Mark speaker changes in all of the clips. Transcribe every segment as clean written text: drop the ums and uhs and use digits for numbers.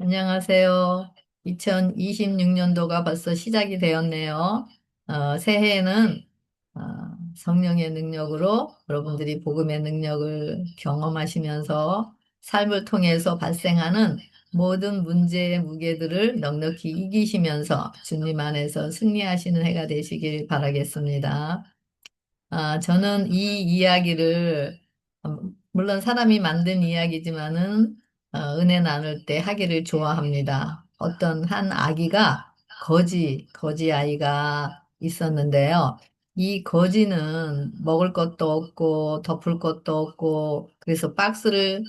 Speaker 1: 안녕하세요. 2026년도가 벌써 시작이 되었네요. 새해에는 어, 성령의 능력으로 여러분들이 복음의 능력을 경험하시면서 삶을 통해서 발생하는 모든 문제의 무게들을 넉넉히 이기시면서 주님 안에서 승리하시는 해가 되시길 바라겠습니다. 저는 이 이야기를, 물론 사람이 만든 이야기지만은, 은혜 나눌 때 하기를 좋아합니다. 어떤 한 아기가, 거지 아이가 있었는데요. 이 거지는 먹을 것도 없고, 덮을 것도 없고, 그래서 박스를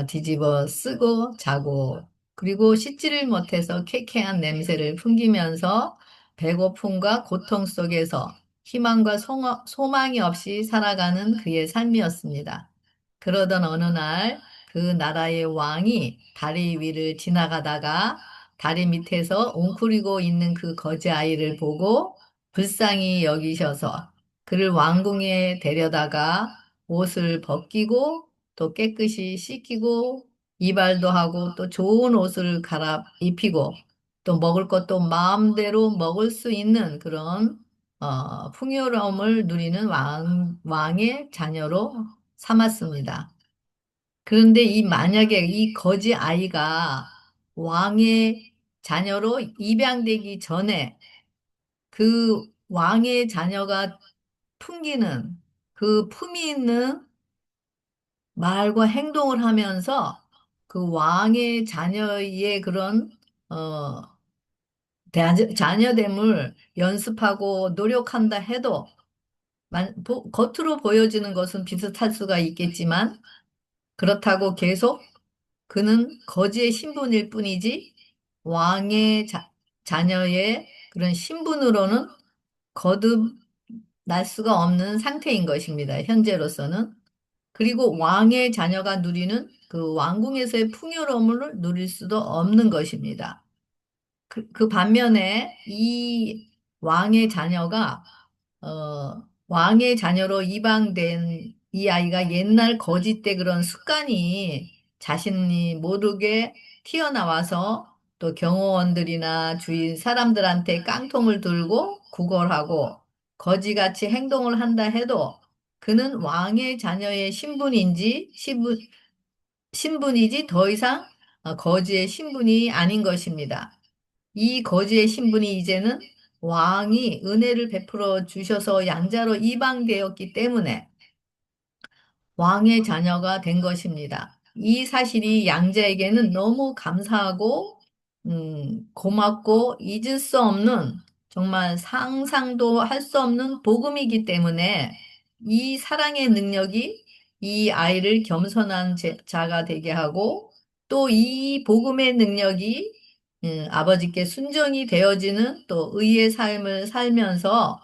Speaker 1: 뒤집어 쓰고 자고, 그리고 씻지를 못해서 쾌쾌한 냄새를 풍기면서 배고픔과 고통 속에서 희망과 소망이 없이 살아가는 그의 삶이었습니다. 그러던 어느 날 그 나라의 왕이 다리 위를 지나가다가 다리 밑에서 웅크리고 있는 그 거지 아이를 보고 불쌍히 여기셔서 그를 왕궁에 데려다가 옷을 벗기고 또 깨끗이 씻기고 이발도 하고 또 좋은 옷을 갈아 입히고 또 먹을 것도 마음대로 먹을 수 있는 그런 풍요로움을 누리는 왕의 자녀로 삼았습니다. 그런데 만약에 이 거지 아이가 왕의 자녀로 입양되기 전에 그 왕의 자녀가 풍기는 그 품이 있는 말과 행동을 하면서 그 왕의 자녀의 그런, 어, 자녀됨을 연습하고 노력한다 해도 겉으로 보여지는 것은 비슷할 수가 있겠지만 그렇다고 계속 그는 거지의 신분일 뿐이지 왕의 자녀의 그런 신분으로는 거듭날 수가 없는 상태인 것입니다. 현재로서는. 그리고 왕의 자녀가 누리는 그 왕궁에서의 풍요로움을 누릴 수도 없는 것입니다. 그 반면에 이 왕의 자녀가 왕의 자녀로 입양된 이 아이가 옛날 거지 때 그런 습관이 자신이 모르게 튀어나와서 또 경호원들이나 주위 사람들한테 깡통을 들고 구걸하고 거지같이 행동을 한다 해도 그는 왕의 자녀의 신분이지 더 이상 거지의 신분이 아닌 것입니다. 이 거지의 신분이 이제는 왕이 은혜를 베풀어 주셔서 양자로 이방되었기 때문에 왕의 자녀가 된 것입니다. 이 사실이 양자에게는 너무 감사하고, 고맙고 잊을 수 없는 정말 상상도 할 수 없는 복음이기 때문에 이 사랑의 능력이 이 아이를 겸손한 자가 되게 하고 또 이 복음의 능력이 아버지께 순종이 되어지는 또 의의 삶을 살면서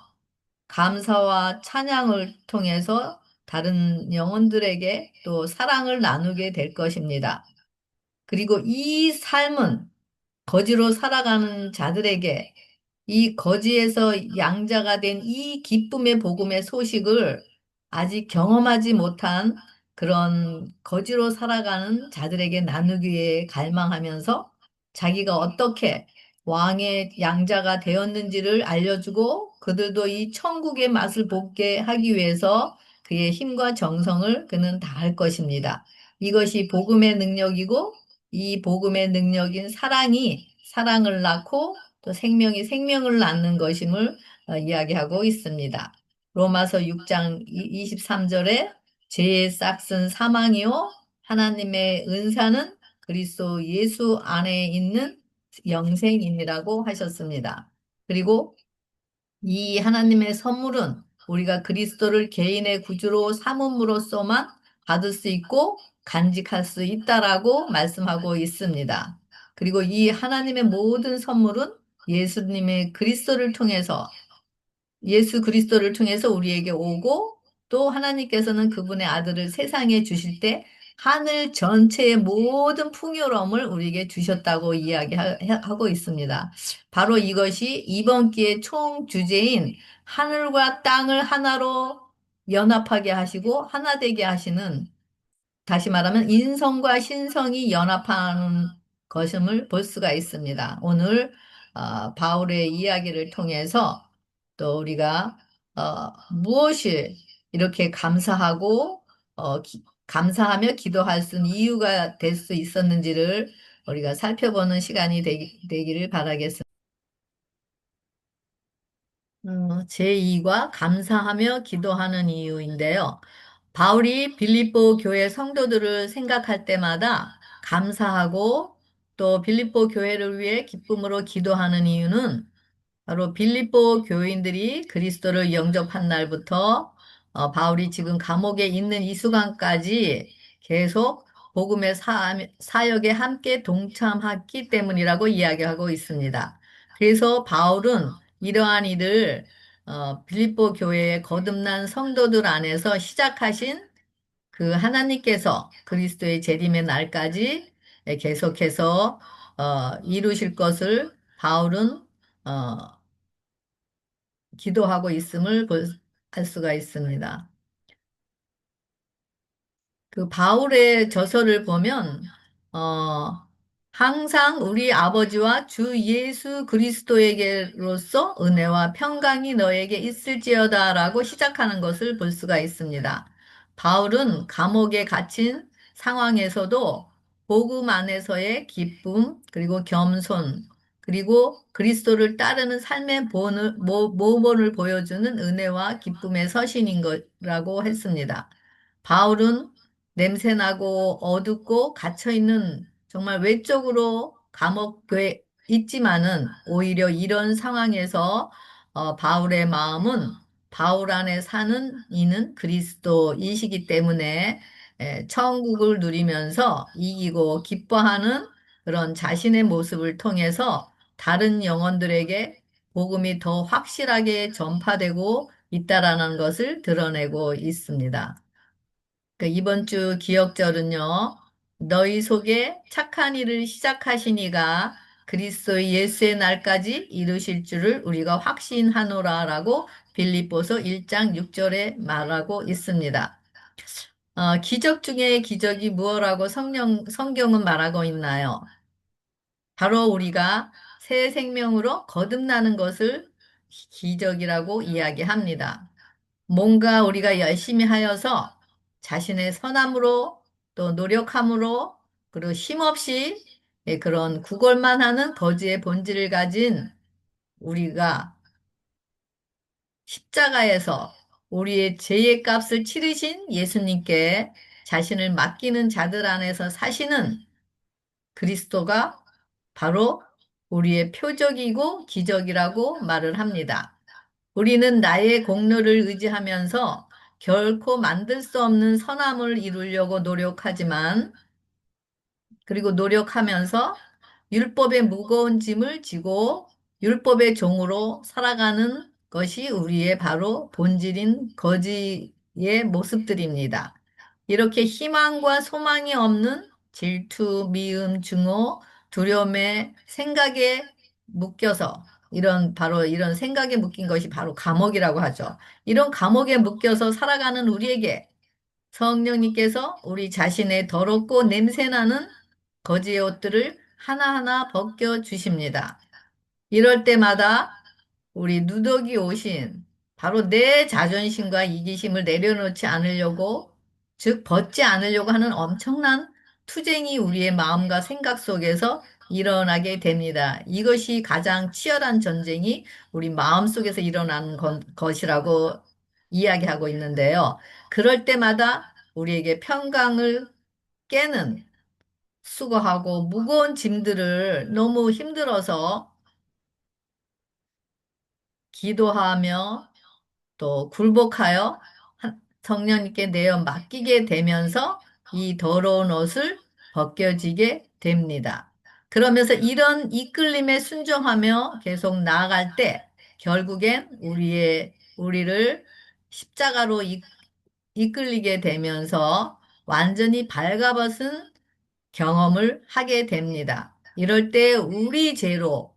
Speaker 1: 감사와 찬양을 통해서 다른 영혼들에게 또 사랑을 나누게 될 것입니다. 그리고 이 삶은 거지로 살아가는 자들에게 이 거지에서 양자가 된 이 기쁨의 복음의 소식을 아직 경험하지 못한 그런 거지로 살아가는 자들에게 나누기 위해 갈망하면서 자기가 어떻게 왕의 양자가 되었는지를 알려주고 그들도 이 천국의 맛을 보게 하기 위해서 그의 힘과 정성을 그는 다할 것입니다. 이것이 복음의 능력이고 이 복음의 능력인 사랑이 사랑을 낳고 또 생명이 생명을 낳는 것임을 이야기하고 있습니다. 로마서 6장 23절에 죄의 싹은 사망이요 하나님의 은사는 그리스도 예수 안에 있는 영생이라고 하셨습니다. 그리고 이 하나님의 선물은 우리가 그리스도를 개인의 구주로 삼음으로써만 받을 수 있고 간직할 수 있다라고 말씀하고 있습니다. 그리고 이 하나님의 모든 선물은 예수님의 그리스도를 통해서 예수 그리스도를 통해서 우리에게 오고 또 하나님께서는 그분의 아들을 세상에 주실 때 하늘 전체의 모든 풍요로움을 우리에게 주셨다고 이야기하고 있습니다. 바로 이것이 이번 기의 총 주제인 하늘과 땅을 하나로 연합하게 하시고 하나 되게 하시는 다시 말하면 인성과 신성이 연합하는 것임을 볼 수가 있습니다. 오늘 바울의 이야기를 통해서 또 우리가 무엇이 이렇게 감사하고 감사하며 기도할 수 있는 이유가 될 수 있었는지를 우리가 살펴보는 시간이 되기를 바라겠습니다. 제2과 감사하며 기도하는 이유인데요. 바울이 빌립보 교회 성도들을 생각할 때마다 감사하고 또 빌립보 교회를 위해 기쁨으로 기도하는 이유는 바로 빌립보 교인들이 그리스도를 영접한 날부터 바울이 지금 감옥에 있는 이 순간까지 계속 복음의 사역에 함께 동참했기 때문이라고 이야기하고 있습니다. 그래서 바울은 이러한 일을 빌립보 교회의 거듭난 성도들 안에서 시작하신 그 하나님께서 그리스도의 재림의 날까지 계속해서 이루실 것을 바울은 어, 기도하고 있음을 알 수가 있습니다. 그 바울의 저서를 보면 어, 항상 우리 아버지와 주 예수 그리스도에게로서 은혜와 평강이 너에게 있을지어다라고 시작하는 것을 볼 수가 있습니다. 바울은 감옥에 gat힌 상황에서도 복음 안에서의 기쁨, 그리고 겸손, 그리고 그리스도를 따르는 삶의 모범을 보여주는 은혜와 기쁨의 서신인 거라고 했습니다. 바울은 냄새나고 어둡고 갇혀있는 정말 외적으로 감옥에 있지만은 오히려 이런 상황에서 바울의 마음은 바울 안에 사는 이는 그리스도이시기 때문에 천국을 누리면서 이기고 기뻐하는 그런 자신의 모습을 통해서 다른 영혼들에게 복음이 더 확실하게 전파되고 있다라는 것을 드러내고 있습니다. 이번 주 기억절은요, 너희 속에 착한 일을 시작하신 이가 그리스도 예수의 날까지 이루실 줄을 우리가 확신하노라라고 빌립보서 1장 6절에 말하고 있습니다. 기적 중에 기적이 무엇라고 성경은 말하고 있나요? 바로 우리가 새 생명으로 거듭나는 것을 기적이라고 이야기합니다. 뭔가 우리가 열심히 하여서 자신의 선함으로 또 노력함으로 그리고 힘없이 그런 구걸만 하는 거지의 본질을 가진 우리가 십자가에서 우리의 죄의 값을 치르신 예수님께 자신을 맡기는 자들 안에서 사시는 그리스도가 바로 우리의 표적이고 기적이라고 말을 합니다. 우리는 나의 공로를 의지하면서 결코 만들 수 없는 선함을 이루려고 노력하지만, 그리고 노력하면서 율법의 무거운 짐을 지고 율법의 종으로 살아가는 것이 우리의 바로 본질인 거지의 모습들입니다. 이렇게 희망과 소망이 없는 질투, 미움, 증오, 두려움의 생각에 묶여서 바로 이런 생각에 묶인 것이 바로 감옥이라고 하죠. 이런 감옥에 묶여서 살아가는 우리에게 성령님께서 우리 자신의 더럽고 냄새나는 거지의 옷들을 하나하나 벗겨 주십니다. 이럴 때마다 우리 누더기 오신 바로 내 자존심과 이기심을 내려놓지 않으려고, 즉 벗지 않으려고 하는 엄청난 투쟁이 우리의 마음과 생각 속에서 일어나게 됩니다. 이것이 가장 치열한 전쟁이 우리 마음 속에서 일어나는 것이라고 이야기하고 있는데요. 그럴 때마다 우리에게 평강을 깨는 수고하고 무거운 짐들을 너무 힘들어서 기도하며 또 굴복하여 성령님께 내어 맡기게 되면서 이 더러운 옷을 벗겨지게 됩니다. 그러면서 이런 이끌림에 순종하며 계속 나아갈 때 결국엔 우리를 십자가로 이끌리게 되면서 완전히 발가벗은 경험을 하게 됩니다. 이럴 때 우리 죄로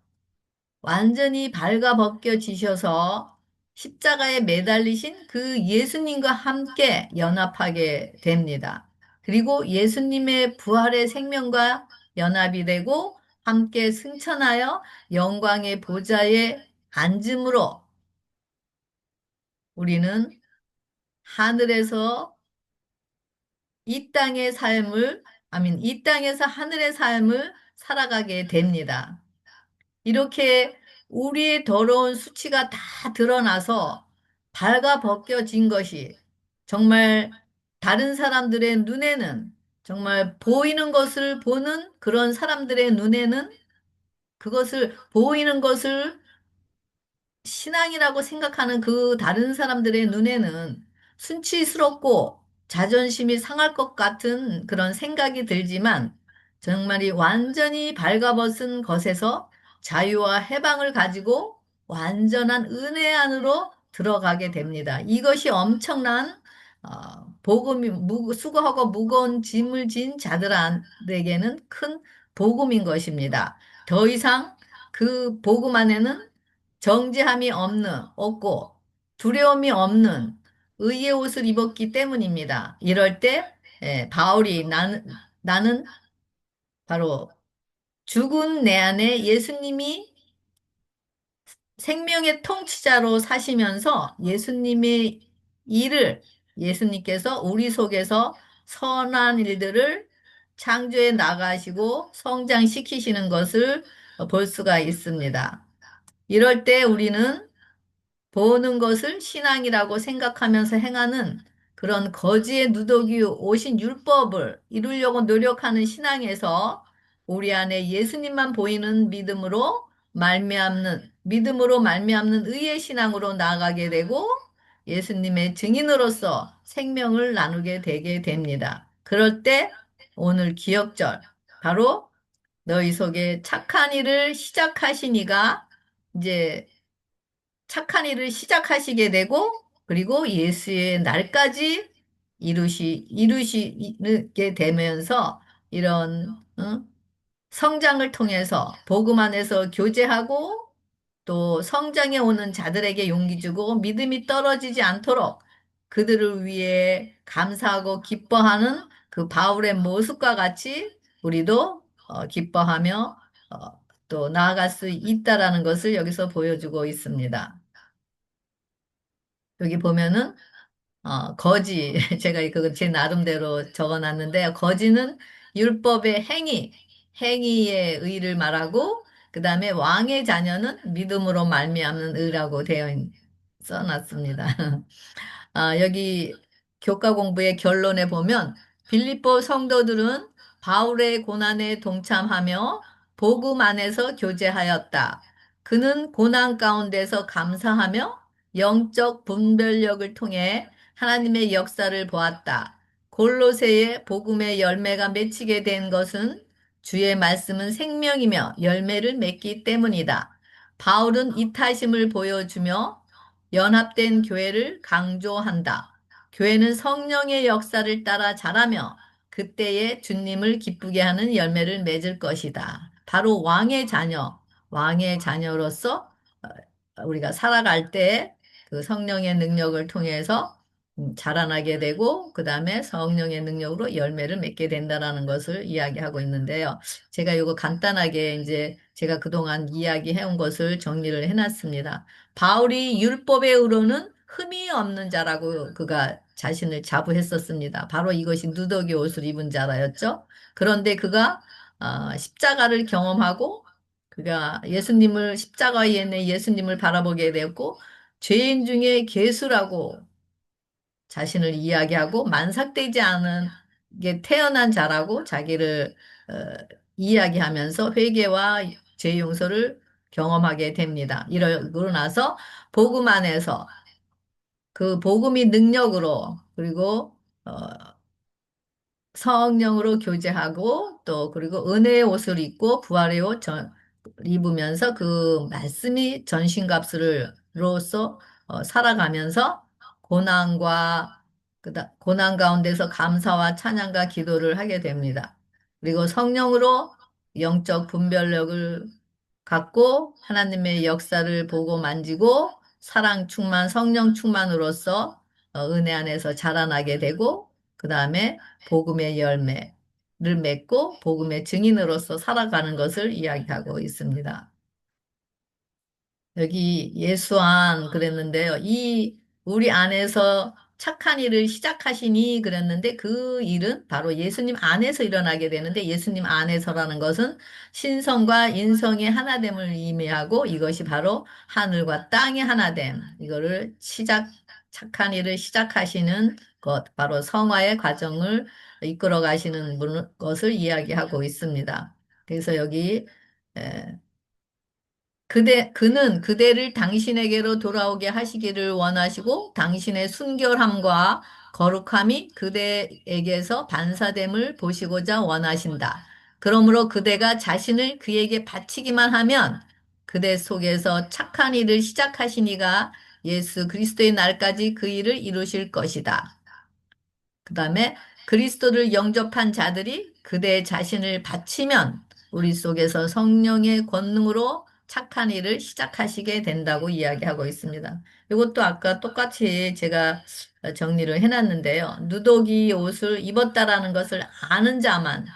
Speaker 1: 완전히 발가벗겨지셔서 십자가에 매달리신 그 예수님과 함께 연합하게 됩니다. 그리고 예수님의 부활의 생명과 연합이 되고 함께 승천하여 영광의 보좌에 앉음으로 우리는 하늘에서 이 땅의 삶을, 이 땅에서 하늘의 삶을 살아가게 됩니다. 이렇게 우리의 더러운 수치가 다 드러나서 발가벗겨진 것이 정말 다른 사람들의 눈에는 정말 보이는 것을 보는 그런 사람들의 눈에는 그것을 보이는 것을 신앙이라고 생각하는 그 다른 사람들의 눈에는 수치스럽고 자존심이 상할 것 같은 그런 생각이 들지만 정말이 완전히 발가벗은 것에서 자유와 해방을 가지고 완전한 은혜 안으로 들어가게 됩니다. 이것이 엄청난 복음이 수고하고 무거운 짐을 진 자들에게는 큰 복음인 것입니다. 더 이상 그 복음 안에는 정죄함이 없고 두려움이 없는 의의 옷을 입었기 때문입니다. 이럴 때 바울이 나는 바로 죽은 내 안에 예수님이 생명의 통치자로 사시면서 예수님의 일을 예수님께서 우리 속에서 선한 일들을 창조해 나가시고 성장시키시는 것을 볼 수가 있습니다. 이럴 때 우리는 보는 것을 신앙이라고 생각하면서 행하는 그런 거지의 누더기 오신 율법을 이루려고 노력하는 신앙에서 우리 안에 예수님만 보이는 믿음으로 말미암는 의의 신앙으로 나아가게 되고 예수님의 증인으로서 생명을 나누게 되게 됩니다. 그럴 때 오늘 기억절 바로 너희 속에 착한 일을 시작하신 이가 이제 착한 일을 시작하시게 되고, 그리고 예수의 날까지 이루시게 되면서 이런, 성장을 통해서 복음 안에서 교제하고 또 성장해 오는 자들에게 용기 주고 믿음이 떨어지지 않도록 그들을 위해 감사하고 기뻐하는 그 바울의 모습과 같이 우리도 기뻐하며 또 나아갈 수 있다라는 것을 여기서 보여주고 있습니다. 여기 보면은 거지 제가 그거 제 나름대로 적어놨는데 거지는 율법의 행위의 의를 말하고 그다음에 왕의 자녀는 믿음으로 말미암는 의라고 써놨습니다. 여기 교과 공부의 결론에 보면 빌립보 성도들은 바울의 고난에 동참하며 복음 안에서 교제하였다. 그는 고난 가운데서 감사하며 영적 분별력을 통해 하나님의 역사를 보았다. 골로새의 복음의 열매가 맺히게 된 것은 주의 말씀은 생명이며 열매를 맺기 때문이다. 바울은 이타심을 보여주며 연합된 교회를 강조한다. 교회는 성령의 역사를 따라 자라며 그때에 주님을 기쁘게 하는 열매를 맺을 것이다. 바로 왕의 자녀로서 우리가 살아갈 때 그 성령의 능력을 통해서 자라나게 되고 그 다음에 성령의 능력으로 열매를 맺게 된다라는 것을 이야기하고 있는데요. 제가 이거 간단하게 이제 제가 그동안 이야기해온 것을 정리를 해놨습니다. 바울이 율법의 의로는 흠이 없는 자라고 그가 자신을 자부했었습니다. 바로 이것이 누더기 옷을 입은 자라였죠. 그런데 그가 십자가를 경험하고 그가 십자가에 있는 예수님을 바라보게 되었고 죄인 중에 괴수라고 자신을 이야기하고 만삭되지 않은 게 태어난 자라고 자기를 어, 이야기하면서 회개와 죄 용서를 경험하게 됩니다. 이러고 나서 복음 안에서 그 복음이 능력으로 그리고 성령으로 교제하고 또 그리고 은혜의 옷을 입고 부활의 옷 입으면서 그 말씀이 전신갑주로서 살아가면서 고난과 고난 가운데서 감사와 찬양과 기도를 하게 됩니다. 그리고 성령으로 영적 분별력을 갖고 하나님의 역사를 보고 만지고 사랑 충만, 성령 충만으로서 은혜 안에서 자라나게 되고 그 다음에 복음의 열매. 맺고 복음의 증인으로서 살아가는 것을 이야기하고 있습니다. 여기 예수안 그랬는데요. 이 우리 안에서 착한 일을 시작하시니 그랬는데 그 일은 바로 예수님 안에서 일어나게 되는데 예수님 안에서라는 것은 신성과 인성의 하나됨을 의미하고 이것이 바로 하늘과 땅의 하나됨. 이거를 착한 일을 시작하시는 것, 바로 성화의 과정을 이끌어 가시는 것을 이야기하고 있습니다. 그래서 여기 그는 그대를 당신에게로 돌아오게 하시기를 원하시고 당신의 순결함과 거룩함이 그대에게서 반사됨을 보시고자 원하신다. 그러므로 그대가 자신을 그에게 바치기만 하면 그대 속에서 착한 일을 시작하시니가 예수 그리스도의 날까지 그 일을 이루실 것이다. 그 다음에 그리스도를 영접한 자들이 그대 자신을 바치면 우리 속에서 성령의 권능으로 착한 일을 시작하시게 된다고 이야기하고 있습니다. 이것도 아까 똑같이 제가 정리를 해놨는데요. 누더기 옷을 입었다라는 것을 아는 자만,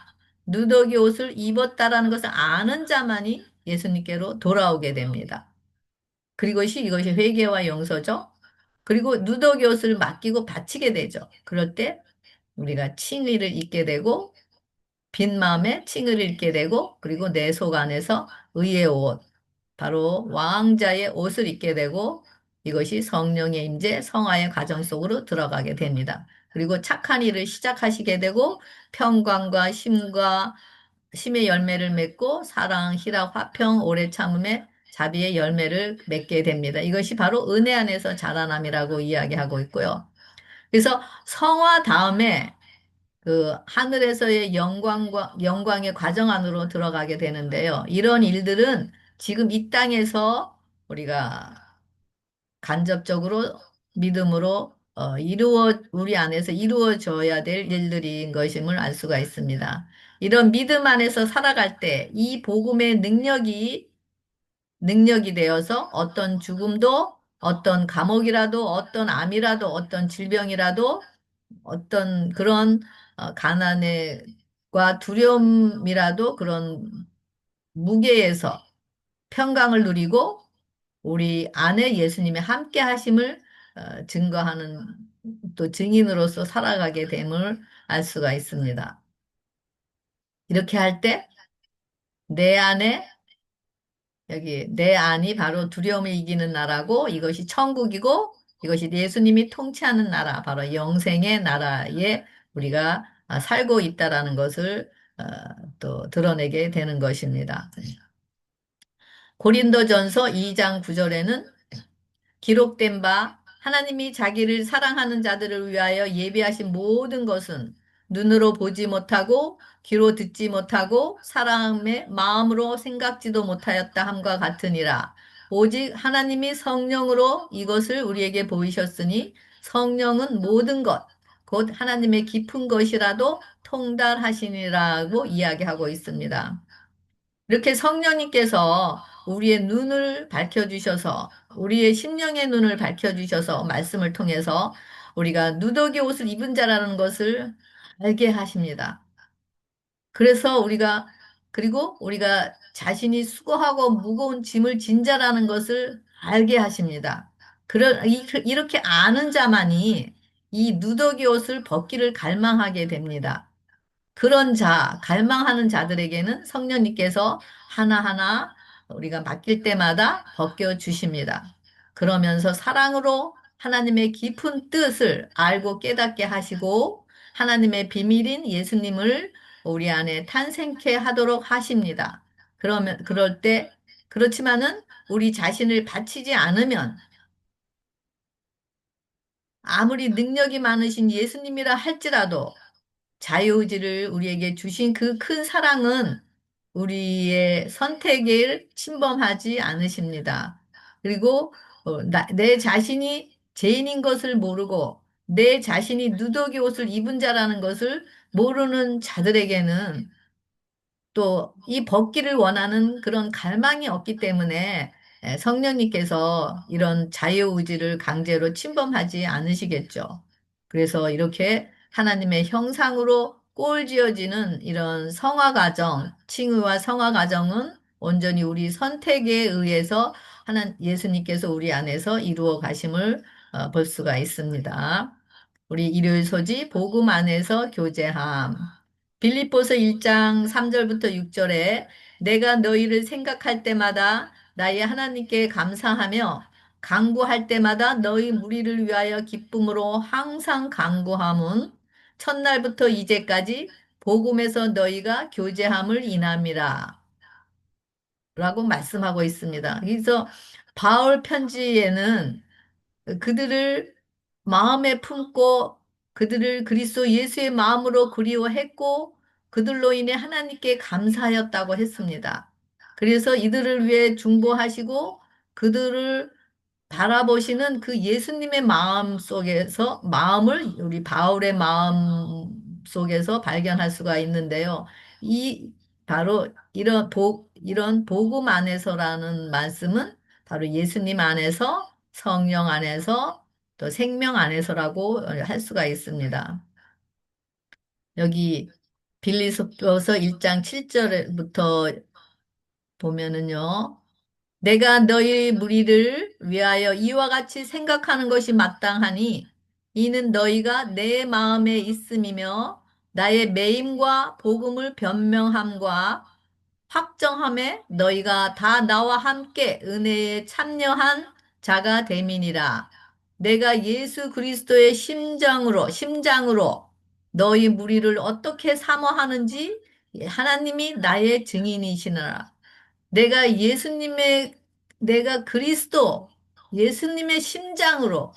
Speaker 1: 누더기 옷을 입었다라는 것을 아는 자만이 예수님께로 돌아오게 됩니다. 그리고 이것이 회개와 용서죠. 그리고 누더기 옷을 맡기고 바치게 되죠. 그럴 때 우리가 칭의를 잊게 되고 빈 마음에 칭의를 잃게 되고 그리고 내 속 안에서 의의 옷, 바로 왕자의 옷을 입게 되고 이것이 성령의 임재, 성화의 과정 속으로 들어가게 됩니다. 그리고 착한 일을 시작하시게 되고 평강과 심의 열매를 맺고 사랑, 희락, 화평, 오래 참음의 자비의 열매를 맺게 됩니다. 이것이 바로 은혜 안에서 자라남이라고 이야기하고 있고요. 그래서 성화 다음에 그 하늘에서의 영광의 과정 안으로 들어가게 되는데요. 이런 일들은 지금 이 땅에서 우리가 간접적으로 믿음으로 우리 안에서 이루어져야 될 일들인 것임을 알 수가 있습니다. 이런 믿음 안에서 살아갈 때 이 복음의 능력이 되어서 어떤 죽음도 어떤 감옥이라도 어떤 암이라도 어떤 질병이라도 어떤 그런 가난과 두려움이라도 그런 무게에서 평강을 누리고 우리 안에 예수님의 함께 하심을 증거하는 또 증인으로서 살아가게 됨을 알 수가 있습니다. 이렇게 할 때 내 안에 여기 내 안이 바로 두려움을 이기는 나라고 이것이 천국이고 이것이 예수님이 통치하는 나라, 바로 영생의 나라에 우리가 살고 있다라는 것을 어, 또 드러내게 되는 것입니다. 고린도전서 2장 9절에는 기록된 바 하나님이 자기를 사랑하는 자들을 위하여 예비하신 모든 것은 눈으로 보지 못하고 귀로 듣지 못하고 사람의 마음으로 생각지도 못하였다 함과 같으니라. 오직 하나님이 성령으로 이것을 우리에게 보이셨으니 성령은 모든 것, 곧 하나님의 깊은 것이라도 통달하시니라고 이야기하고 있습니다. 이렇게 성령님께서 우리의 눈을 밝혀주셔서 우리의 심령의 눈을 밝혀주셔서 말씀을 통해서 우리가 누더기 옷을 입은 자라는 것을 알게 하십니다. 그래서 그리고 우리가 자신이 수고하고 무거운 짐을 진 자라는 것을 알게 하십니다. 이렇게 아는 자만이 이 누더기 옷을 벗기를 갈망하게 됩니다. 그런 갈망하는 자들에게는 성령님께서 하나하나 우리가 맡길 때마다 벗겨 주십니다. 그러면서 사랑으로 하나님의 깊은 뜻을 알고 깨닫게 하시고 하나님의 비밀인 예수님을 우리 안에 탄생케 하도록 하십니다. 그렇지만은 우리 자신을 바치지 않으면 아무리 능력이 많으신 예수님이라 할지라도 자유의지를 우리에게 주신 그 큰 사랑은 우리의 선택을 침범하지 않으십니다. 그리고 내 자신이 죄인인 것을 모르고 내 자신이 누더기 옷을 입은 자라는 것을 모르는 자들에게는 또 이 벗기를 원하는 그런 갈망이 없기 때문에 성령님께서 이런 자유의지를 강제로 침범하지 않으시겠죠. 그래서 이렇게 하나님의 형상으로 꼴지어지는 이런 성화 과정, 칭의와 성화 과정은 온전히 우리 선택에 의해서 하나 예수님께서 우리 안에서 이루어 가심을 볼 수가 있습니다. 우리 일요일 소지 복음 안에서 교제함. 빌립보서 1장 3절부터 6절에 내가 너희를 생각할 때마다 나의 하나님께 감사하며 간구할 때마다 너희 무리를 위하여 기쁨으로 항상 간구함은 첫날부터 이제까지 복음에서 너희가 교제함을 인함이라 라고 말씀하고 있습니다. 그래서 바울 편지에는 그들을 마음에 품고 그들을 그리스도 예수의 마음으로 그리워했고 그들로 인해 하나님께 감사하였다고 했습니다. 그래서 이들을 위해 중보하시고 그들을 바라보시는 그 예수님의 마음 속에서 마음을 우리 바울의 마음 속에서 발견할 수가 있는데요. 이 바로 이런 복음 안에서라는 말씀은 바로 예수님 안에서 성령 안에서 또 생명 안에서라고 할 수가 있습니다. 여기 빌립보서 1장 7절부터 보면은요. 내가 너희 무리를 위하여 이와 같이 생각하는 것이 마땅하니 이는 너희가 내 마음에 있음이며 나의 매임과 복음을 변명함과 확정함에 너희가 다 나와 함께 은혜에 참여한 자가 됨이니라. 내가 예수 그리스도의 심장으로 너희 무리를 어떻게 사모하는지 하나님이 나의 증인이시니라. 내가 내가 그리스도, 예수님의 심장으로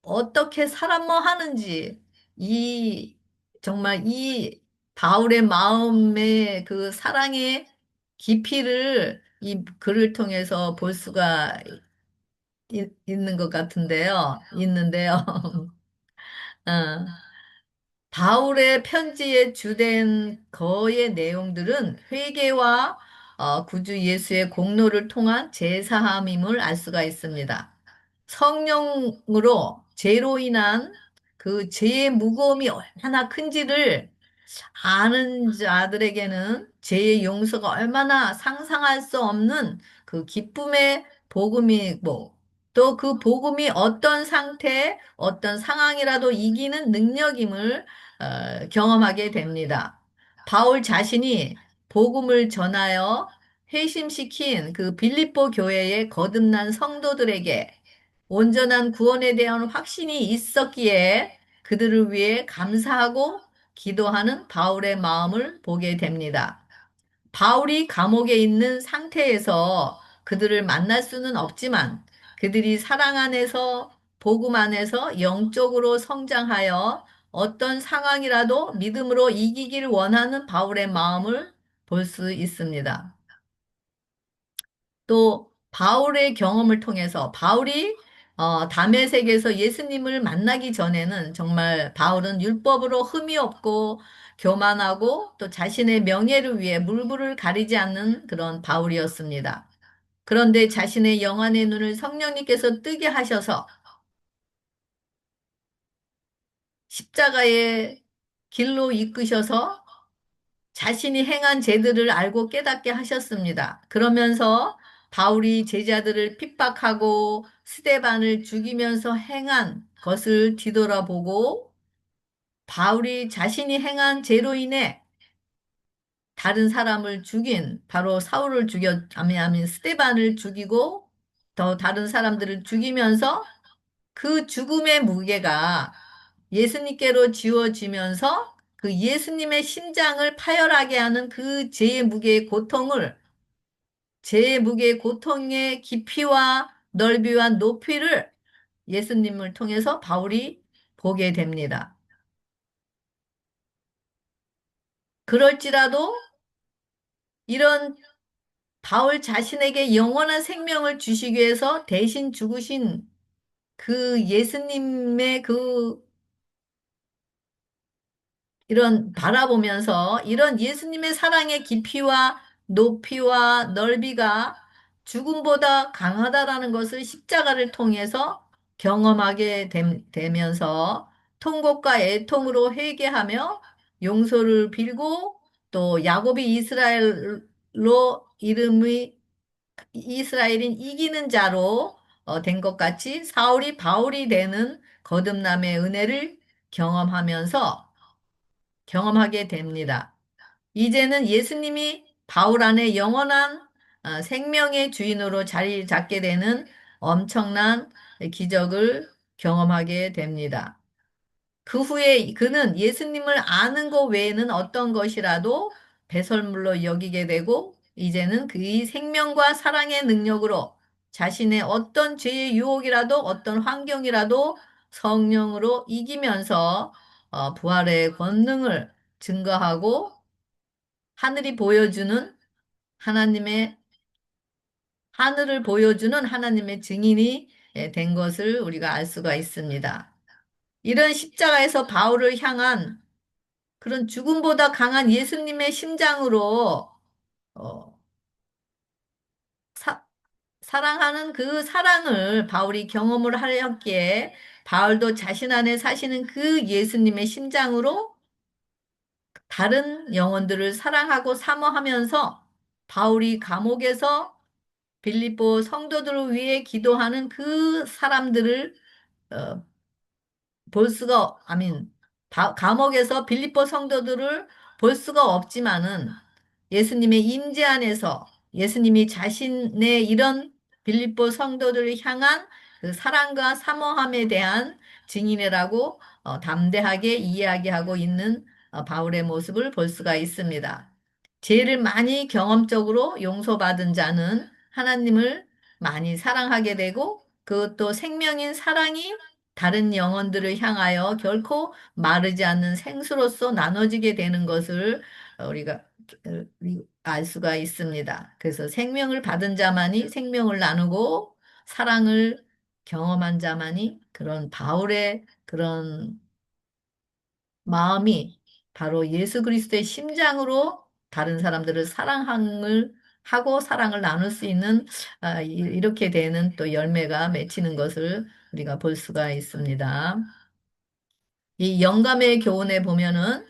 Speaker 1: 어떻게 사람뭐 하는지, 이, 정말 이 바울의 마음의 그 사랑의 깊이를 이 글을 통해서 볼 수가 있는 것 같은데요. 있는데요. 어. 바울의 편지의 주된 거의 내용들은 회개와 구주 예수의 공로를 통한 제사함임을 알 수가 있습니다. 성령으로 죄로 인한 그 죄의 무거움이 얼마나 큰지를 아는 자들에게는 죄의 용서가 얼마나 상상할 수 없는 그 기쁨의 복음이고 또 그 복음이 어떤 상태, 어떤 상황이라도 이기는 능력임을 경험하게 됩니다. 바울 자신이 복음을 전하여 회심시킨 그 빌립보 교회의 거듭난 성도들에게 온전한 구원에 대한 확신이 있었기에 그들을 위해 감사하고 기도하는 바울의 마음을 보게 됩니다. 바울이 감옥에 있는 상태에서 그들을 만날 수는 없지만 그들이 사랑 안에서 복음 안에서 영적으로 성장하여 어떤 상황이라도 믿음으로 이기기를 원하는 바울의 마음을 볼 수 있습니다. 또 바울의 경험을 통해서 바울이 다메섹에서 예수님을 만나기 전에는 정말 바울은 율법으로 흠이 없고 교만하고 또 자신의 명예를 위해 물불을 가리지 않는 그런 바울이었습니다. 그런데 자신의 영안의 눈을 성령님께서 뜨게 하셔서 십자가의 길로 이끄셔서 자신이 행한 죄들을 알고 깨닫게 하셨습니다. 그러면서 바울이 제자들을 핍박하고 스데반을 죽이면서 행한 것을 뒤돌아보고 바울이 자신이 행한 죄로 인해 다른 사람을 죽인 바로 사울을 아니 스데반을 죽이고 더 다른 사람들을 죽이면서 그 죽음의 무게가 예수님께로 지워지면서 그 예수님의 심장을 파열하게 하는 그 죄의 무게의 고통을 죄의 무게의 고통의 깊이와 넓이와 높이를 예수님을 통해서 바울이 보게 됩니다. 그럴지라도 이런 바울 자신에게 영원한 생명을 주시기 위해서 대신 죽으신 그 예수님의 그 이런 바라보면서 이런 예수님의 사랑의 깊이와 높이와 넓이가 죽음보다 강하다라는 것을 십자가를 통해서 경험하게 되면서 통곡과 애통으로 회개하며 용서를 빌고 또 야곱이 이스라엘로 이름이 이스라엘인 이기는 자로 된 것 같이 사울이 바울이 되는 거듭남의 은혜를 경험하게 됩니다. 이제는 예수님이 바울 안에 영원한 생명의 주인으로 자리 잡게 되는 엄청난 기적을 경험하게 됩니다. 그 후에 그는 예수님을 아는 것 외에는 어떤 것이라도 배설물로 여기게 되고 이제는 그의 생명과 사랑의 능력으로 자신의 어떤 죄의 유혹이라도 어떤 환경이라도 성령으로 이기면서 부활의 권능을 증거하고 하늘이 보여주는 하나님의 하늘을 보여주는 하나님의 증인이 된 것을 우리가 알 수가 있습니다. 이런 십자가에서 바울을 향한 그런 죽음보다 강한 예수님의 심장으로 어, 사, 사랑하는 그 사랑을 바울이 경험을 하였기에 바울도 자신 안에 사시는 그 예수님의 심장으로 다른 영혼들을 사랑하고 사모하면서 바울이 감옥에서 빌립보 성도들을 위해 기도하는 그 사람들을 어, 볼 수가, 아민, 감옥에서 빌립보 성도들을 볼 수가 없지만은 예수님의 임재 안에서 예수님이 자신의 이런 빌립보 성도들을 향한 그 사랑과 사모함에 대한 증인이라고 담대하게 이야기하고 있는 바울의 모습을 볼 수가 있습니다. 죄를 많이 경험적으로 용서받은 자는 하나님을 많이 사랑하게 되고 그것도 생명인 사랑이 다른 영혼들을 향하여 결코 마르지 않는 생수로서 나눠지게 되는 것을 우리가 알 수가 있습니다. 그래서 생명을 받은 자만이 생명을 나누고 사랑을 경험한 자만이 그런 바울의 그런 마음이 바로 예수 그리스도의 심장으로 다른 사람들을 사랑함을 하고 사랑을 나눌 수 있는 이렇게 되는 또 열매가 맺히는 것을 우리가 볼 수가 있습니다. 이 영감의 교훈에 보면은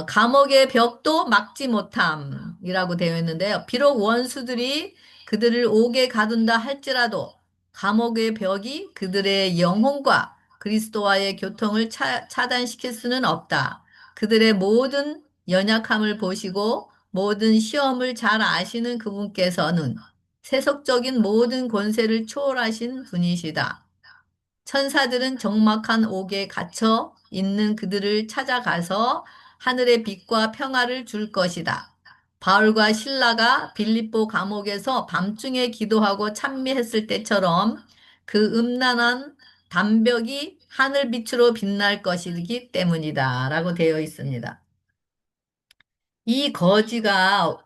Speaker 1: 감옥의 벽도 막지 못함이라고 되어 있는데요. 비록 원수들이 그들을 옥에 가둔다 할지라도 감옥의 벽이 그들의 영혼과 그리스도와의 교통을 차단시킬 수는 없다. 그들의 모든 연약함을 보시고 모든 시험을 잘 아시는 그분께서는 세속적인 모든 권세를 초월하신 분이시다. 천사들은 적막한 옥에 갇혀 있는 그들을 찾아가서 하늘의 빛과 평화를 줄 것이다. 바울과 실라가 빌립보 감옥에서 밤중에 기도하고 찬미했을 때처럼 그 음란한 담벽이 하늘빛으로 빛날 것이기 때문이다. 라고 되어 있습니다. 이 거지가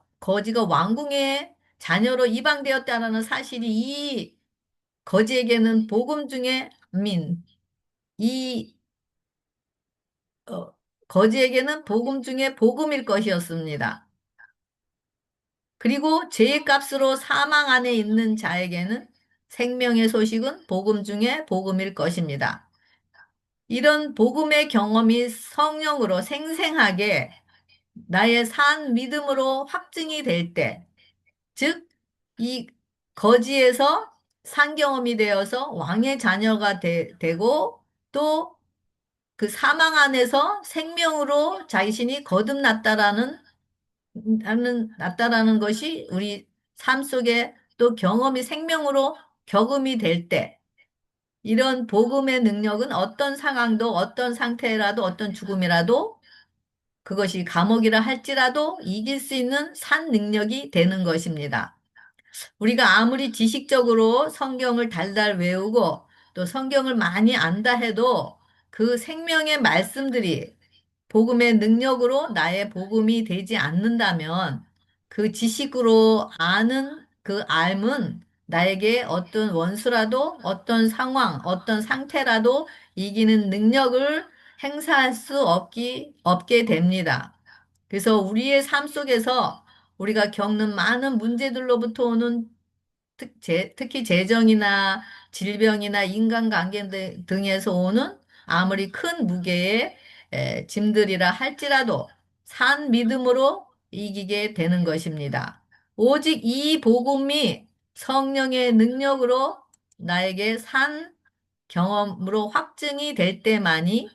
Speaker 1: 왕궁의 자녀로 입양되었다는 사실이 이 거지에게는 복음 중에 이 어, 거지에게는 복음 중에 복음일 것이었습니다. 그리고 죄의 값으로 사망 안에 있는 자에게는 생명의 소식은 복음 중에 복음일 것입니다. 이런 복음의 경험이 성령으로 생생하게 나의 산 믿음으로 확증이 될 때, 즉, 이 거지에서 산 경험이 되어서 왕의 자녀가 되고 또 그 사망 안에서 생명으로 자신이 났다라는 것이 우리 삶 속에 또 경험이 생명으로 경험이 될 때, 이런 복음의 능력은 어떤 상황도 어떤 상태라도 어떤 죽음이라도 그것이 감옥이라 할지라도 이길 수 있는 산 능력이 되는 것입니다. 우리가 아무리 지식적으로 성경을 달달 외우고 또 성경을 많이 안다 해도 그 생명의 말씀들이 복음의 능력으로 나의 복음이 되지 않는다면 그 지식으로 아는 그 알은 나에게 어떤 원수라도 어떤 상황, 어떤 상태라도 이기는 능력을 행사할 수 없게 됩니다. 그래서 우리의 삶 속에서 우리가 겪는 많은 문제들로부터 오는 특히 재정이나 질병이나 인간관계 등에서 오는 아무리 큰 무게의 짐들이라 할지라도 산 믿음으로 이기게 되는 것입니다. 오직 이 복음이 성령의 능력으로 나에게 산 경험으로 확증이 될 때만이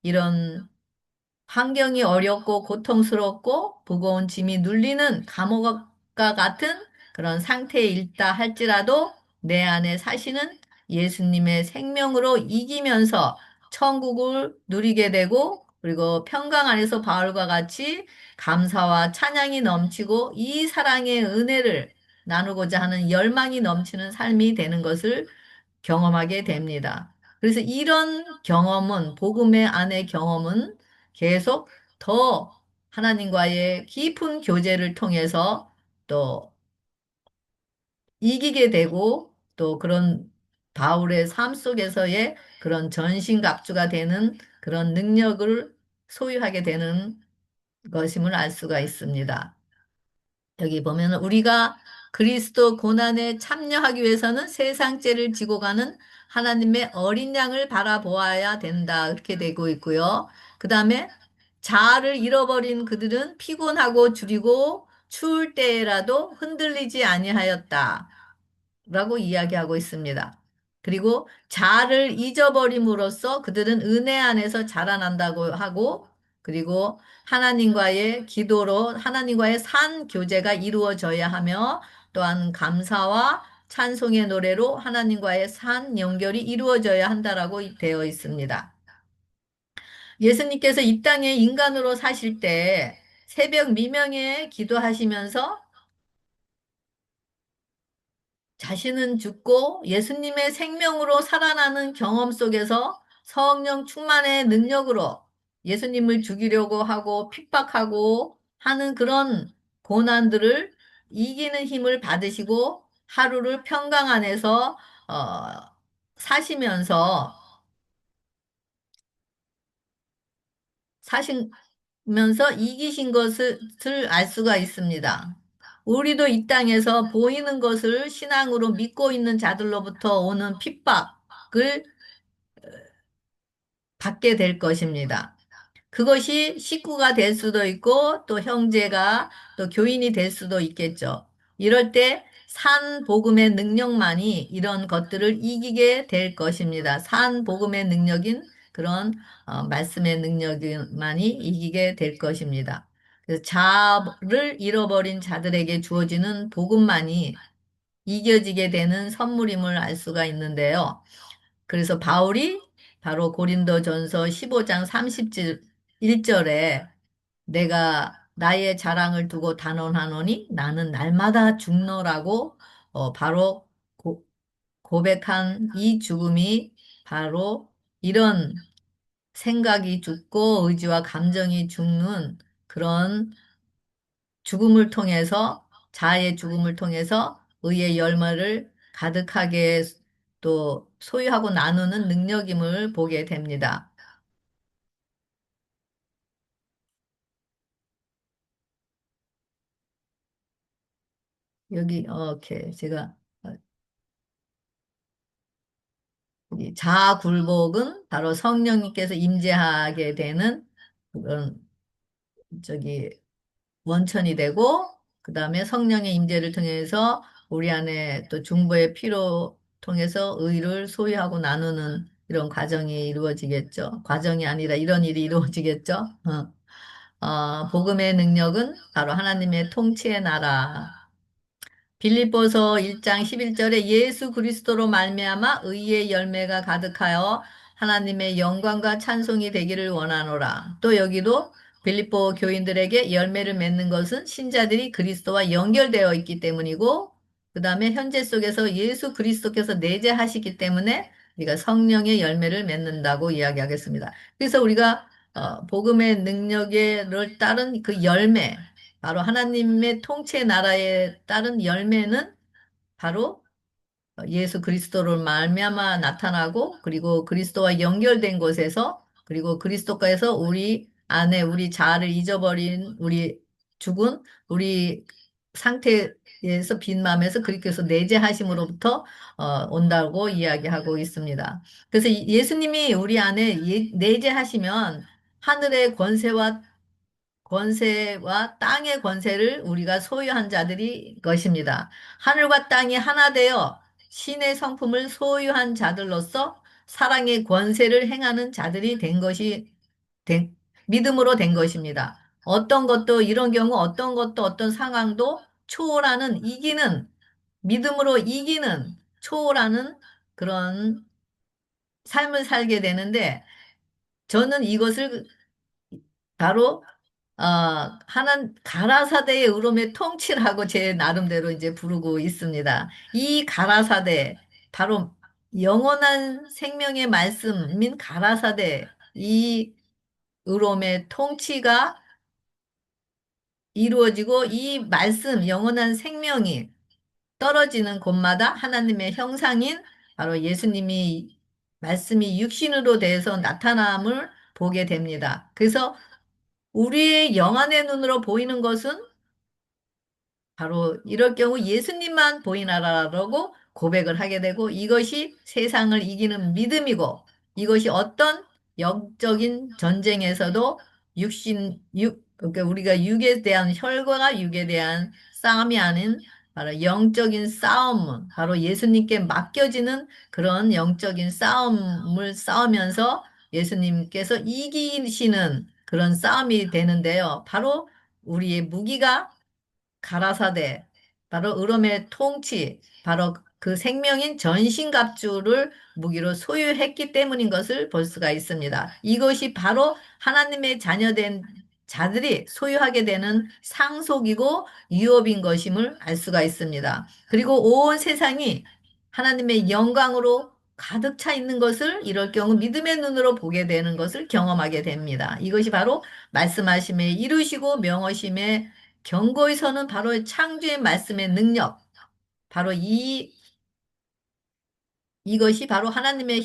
Speaker 1: 이런 환경이 어렵고 고통스럽고 무거운 짐이 눌리는 감옥과 같은 그런 상태에 있다 할지라도 내 안에 사시는 예수님의 생명으로 이기면서 천국을 누리게 되고 그리고 평강 안에서 바울과 같이 감사와 찬양이 넘치고 이 사랑의 은혜를 나누고자 하는 열망이 넘치는 삶이 되는 것을 경험하게 됩니다. 그래서 이런 경험은, 복음의 안의 경험은 계속 더 하나님과의 깊은 교제를 통해서 또 이기게 되고 또 그런 바울의 삶 속에서의 그런 전신갑주가 되는 그런 능력을 소유하게 되는 것임을 알 수가 있습니다. 여기 보면 우리가 그리스도 고난에 참여하기 위해서는 세상 죄를 지고 가는 하나님의 어린 양을 바라보아야 된다. 그렇게 되고 있고요. 그 다음에 자아를 잃어버린 그들은 피곤하고 줄이고 추울 때라도 흔들리지 아니하였다. 라고 이야기하고 있습니다. 그리고 자아를 잊어버림으로써 그들은 은혜 안에서 자라난다고 하고, 그리고 하나님과의 기도로 하나님과의 산 교제가 이루어져야 하며, 또한 감사와 찬송의 노래로 하나님과의 산 연결이 이루어져야 한다라고 되어 있습니다. 예수님께서 이 땅에 인간으로 사실 때 새벽 미명에 기도하시면서 자신은 죽고 예수님의 생명으로 살아나는 경험 속에서 성령 충만의 능력으로 예수님을 죽이려고 하고 핍박하고 하는 그런 고난들을 이기는 힘을 받으시고 하루를 평강 안에서 사시면서 사시면서 이기신 것을 알 수가 있습니다. 우리도 이 땅에서 보이는 것을 신앙으로 믿고 있는 자들로부터 오는 핍박을 받게 될 것입니다. 그것이 식구가 될 수도 있고 또 형제가 또 교인이 될 수도 있겠죠. 이럴 때 산 복음의 능력만이 이런 것들을 이기게 될 것입니다. 산 복음의 능력인 그런 말씀의 능력만이 이기게 될 것입니다. 그래서 자아를 잃어버린 자들에게 주어지는 복음만이 이겨지게 되는 선물임을 알 수가 있는데요. 그래서 바울이 바로 고린도전서 15장 31절에 내가 나의 자랑을 두고 단언하노니 나는 날마다 죽노라고 바로 고백한 이 죽음이 바로 이런 생각이 죽고 의지와 감정이 죽는 그런 죽음을 통해서 자아의 죽음을 통해서 의의 열매를 가득하게 또 소유하고 나누는 능력임을 보게 됩니다. 여기 이렇게 제가 이 자아 굴복은 바로 성령님께서 임재하게 되는 그런 저기 원천이 되고 그다음에 성령의 임재를 통해서 우리 안에 또 중보의 피로 통해서 의를 소유하고 나누는 이런 과정이 이루어지겠죠. 과정이 아니라 이런 일이 이루어지겠죠. 복음의 능력은 바로 하나님의 통치의 나라. 빌립보서 1장 11절에 예수 그리스도로 말미암아 의의 열매가 가득하여 하나님의 영광과 찬송이 되기를 원하노라. 또 여기도 빌립보 교인들에게 열매를 맺는 것은 신자들이 그리스도와 연결되어 있기 때문이고 그다음에 현재 속에서 예수 그리스도께서 내재하시기 때문에 우리가 성령의 열매를 맺는다고 이야기하겠습니다. 그래서 우리가 복음의 능력에 따른 그 열매 바로 하나님의 통치 나라에 따른 열매는 바로 예수 그리스도를 말미암아 나타나고 그리고 그리스도와 연결된 곳에서 그리고 그리스도께서 우리 안에 우리 자아를 잊어버린 우리 죽은 우리 상태에서 빈 마음에서 그리스도께서 내재하심으로부터 온다고 이야기하고 있습니다. 그래서 예수님이 우리 안에 내재하시면 하늘의 권세와 땅의 권세를 우리가 소유한 자들이 것입니다. 하늘과 땅이 하나 되어 신의 성품을 소유한 자들로서 사랑의 권세를 행하는 자들이 된- 믿음으로 된 것입니다. 어떤 것도 이런 경우 어떤 것도 어떤 상황도 초월하는 믿음으로 이기는 초월하는 그런 삶을 살게 되는데 저는 이것을 바로 가라사대의 으롬의 통치라고 제 나름대로 이제 부르고 있습니다. 이 가라사대, 바로 영원한 생명의 말씀인 가라사대, 이 으롬의 통치가 이루어지고 이 말씀, 영원한 생명이 떨어지는 곳마다 하나님의 형상인 바로 예수님이 말씀이 육신으로 돼서 나타남을 보게 됩니다. 그래서 우리의 영안의 눈으로 보이는 것은 바로 이럴 경우 예수님만 보이나라라고 고백을 하게 되고 이것이 세상을 이기는 믿음이고 이것이 어떤 영적인 전쟁에서도 그러니까 우리가 육에 대한 혈과 육에 대한 싸움이 아닌 바로 영적인 싸움, 바로 예수님께 맡겨지는 그런 영적인 싸움을 싸우면서 예수님께서 이기시는 그런 싸움이 되는데요. 바로 우리의 무기가 가라사대, 바로 으롬의 통치, 바로 그 생명인 전신갑주를 무기로 소유했기 때문인 것을 볼 수가 있습니다. 이것이 바로 하나님의 자녀된 자들이 소유하게 되는 상속이고 유업인 것임을 알 수가 있습니다. 그리고 온 세상이 하나님의 영광으로 가득 차 있는 것을 이럴 경우 믿음의 눈으로 보게 되는 것을 경험하게 됩니다. 이것이 바로 말씀하심에 이루시고 명하심에 경고의 선은 바로 창조의 말씀의 능력, 바로 이것이 바로 하나님의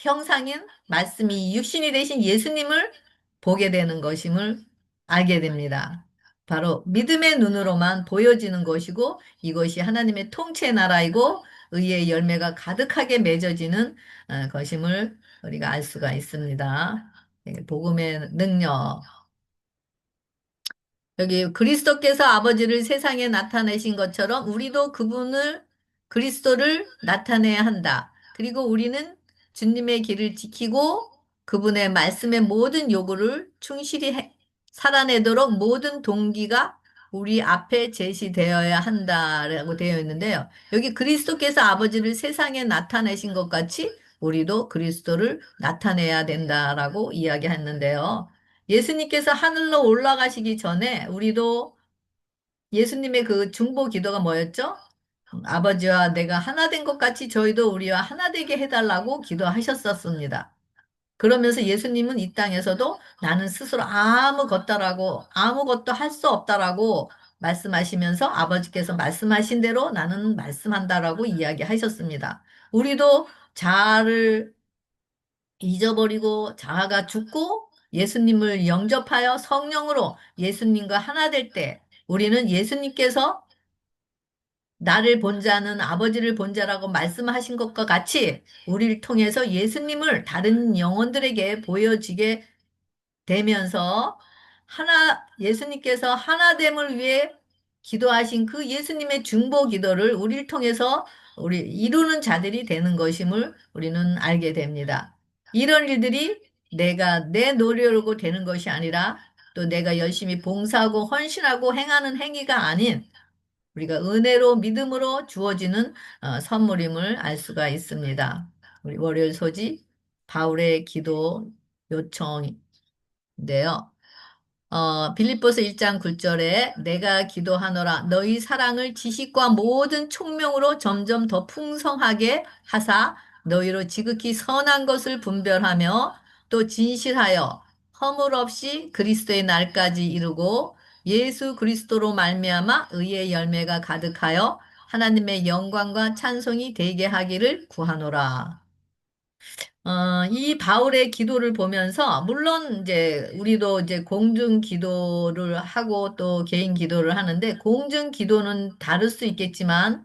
Speaker 1: 형상인 말씀이 육신이 되신 예수님을 보게 되는 것임을 알게 됩니다. 바로 믿음의 눈으로만 보여지는 것이고 이것이 하나님의 통치의 나라이고 의의 열매가 가득하게 맺어지는 것임을 우리가 알 수가 있습니다. 복음의 능력. 여기 그리스도께서 아버지를 세상에 나타내신 것처럼 우리도 그리스도를 나타내야 한다. 그리고 우리는 주님의 길을 지키고 그분의 말씀의 모든 요구를 충실히 살아내도록 모든 동기가 우리 앞에 제시되어야 한다라고 되어 있는데요. 여기 그리스도께서 아버지를 세상에 나타내신 것 같이 우리도 그리스도를 나타내야 된다라고 이야기했는데요. 예수님께서 하늘로 올라가시기 전에 우리도 예수님의 그 중보 기도가 뭐였죠? 아버지와 내가 하나 된 것 같이 저희도 우리와 하나 되게 해달라고 기도하셨었습니다. 그러면서 예수님은 이 땅에서도 나는 스스로 아무것도 할 수 없다라고 말씀하시면서 아버지께서 말씀하신 대로 나는 말씀한다라고 이야기하셨습니다. 우리도 자아를 잊어버리고 자아가 죽고 예수님을 영접하여 성령으로 예수님과 하나 될 때 우리는 예수님께서 나를 본 자는 아버지를 본 자라고 말씀하신 것과 같이 우리를 통해서 예수님을 다른 영혼들에게 보여지게 되면서 예수님께서 하나됨을 위해 기도하신 그 예수님의 중보 기도를 우리를 통해서 우리 이루는 자들이 되는 것임을 우리는 알게 됩니다. 이런 일들이 내가 내 노력으로 되는 것이 아니라 또 내가 열심히 봉사하고 헌신하고 행하는 행위가 아닌 우리가 은혜로 믿음으로 주어지는 선물임을 알 수가 있습니다. 우리 월요일 소지 바울의 기도 요청 인데요. 빌립보서 1장 9절에 내가 기도하노라 너희 사랑을 지식과 모든 총명으로 점점 더 풍성하게 하사 너희로 지극히 선한 것을 분별하며 또 진실하여 허물 없이 그리스도의 날까지 이루고 예수 그리스도로 말미암아 의의 열매가 가득하여 하나님의 영광과 찬송이 되게 하기를 구하노라. 이 바울의 기도를 보면서, 물론 이제 우리도 이제 공중 기도를 하고 또 개인 기도를 하는데, 공중 기도는 다를 수 있겠지만,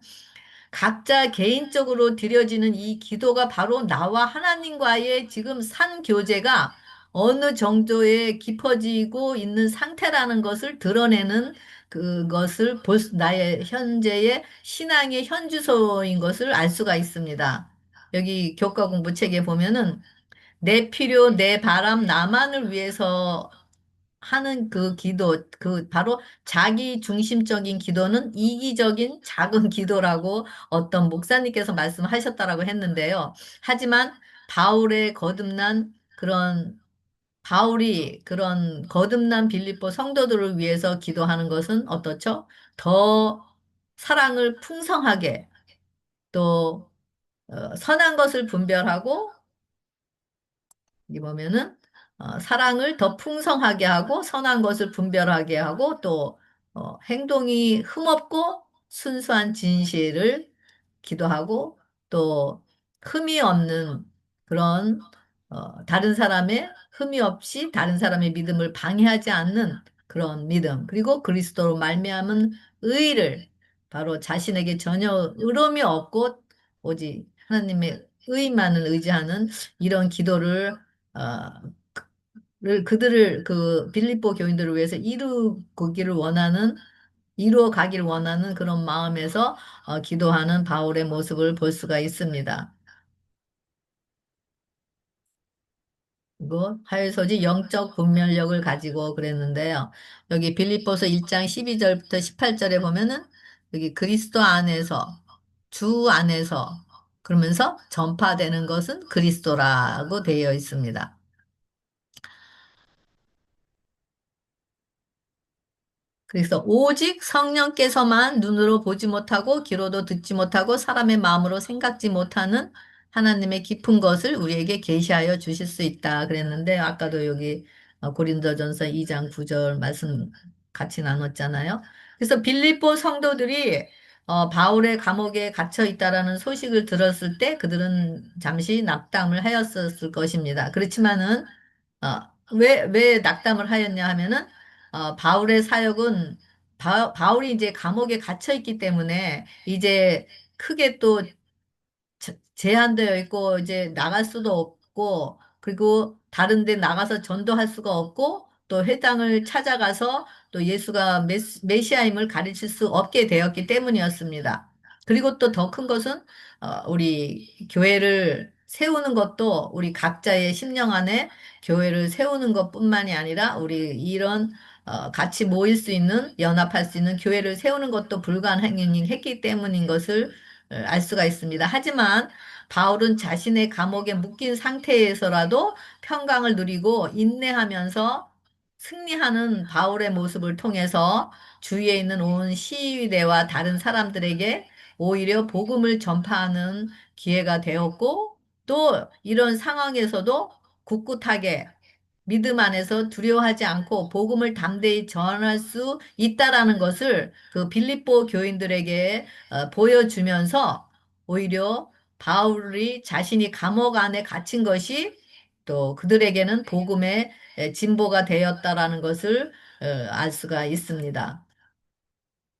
Speaker 1: 각자 개인적으로 드려지는 이 기도가 바로 나와 하나님과의 지금 산 교제가 어느 정도의 깊어지고 있는 상태라는 것을 드러내는 그것을 나의 현재의 신앙의 현주소인 것을 알 수가 있습니다. 여기 교과 공부 책에 보면은 내 필요, 내 바람, 나만을 위해서 하는 그 기도, 그 바로 자기 중심적인 기도는 이기적인 작은 기도라고 어떤 목사님께서 말씀하셨다라고 했는데요. 하지만 바울의 거듭난 그런 바울이 그런 거듭난 빌립보 성도들을 위해서 기도하는 것은 어떻죠? 더 사랑을 풍성하게 또 선한 것을 분별하고 여기 보면은 사랑을 더 풍성하게 하고 선한 것을 분별하게 하고 또 행동이 흠없고 순수한 진실을 기도하고 또 흠이 없는 그런 다른 사람의 흠이 없이 다른 사람의 믿음을 방해하지 않는 그런 믿음 그리고 그리스도로 말미암은 의를 바로 자신에게 전혀 의로움이 없고 오직 하나님의 의만을 의지하는 이런 기도를 어, 그들을 그 빌립보 교인들을 위해서 이루어 가기를 원하는 그런 마음에서 기도하는 바울의 모습을 볼 수가 있습니다. 그리고 하율소지 영적 분별력을 가지고 그랬는데요. 여기 빌립보서 1장 12절부터 18절에 보면은 여기 그리스도 안에서 주 안에서 그러면서 전파되는 것은 그리스도라고 되어 있습니다. 그래서 오직 성령께서만 눈으로 보지 못하고 귀로도 듣지 못하고 사람의 마음으로 생각지 못하는 하나님의 깊은 것을 우리에게 계시하여 주실 수 있다 그랬는데 아까도 여기 고린도전서 2장 9절 말씀 같이 나눴잖아요. 그래서 빌립보 성도들이 바울의 감옥에 갇혀 있다라는 소식을 들었을 때 그들은 잠시 낙담을 하였었을 것입니다. 그렇지만은 왜 낙담을 하였냐 하면은 바울의 사역은 바울이 이제 감옥에 갇혀 있기 때문에 이제 크게 또 제한되어 있고 이제 나갈 수도 없고 그리고 다른 데 나가서 전도할 수가 없고 또 회당을 찾아가서 또 예수가 메시아임을 가르칠 수 없게 되었기 때문이었습니다. 그리고 또 더 큰 것은 우리 교회를 세우는 것도 우리 각자의 심령 안에 교회를 세우는 것뿐만이 아니라 우리 이런 같이 모일 수 있는 연합할 수 있는 교회를 세우는 것도 불가능했기 때문인 것을 알 수가 있습니다. 하지만 바울은 자신의 감옥에 묶인 상태에서라도 평강을 누리고 인내하면서 승리하는 바울의 모습을 통해서 주위에 있는 온 시위대와 다른 사람들에게 오히려 복음을 전파하는 기회가 되었고 또 이런 상황에서도 굳굳하게 믿음 안에서 두려워하지 않고 복음을 담대히 전할 수 있다라는 것을 그 빌립보 교인들에게 보여주면서 오히려 바울이 자신이 감옥 안에 갇힌 것이 또 그들에게는 복음의 진보가 되었다라는 것을 알 수가 있습니다.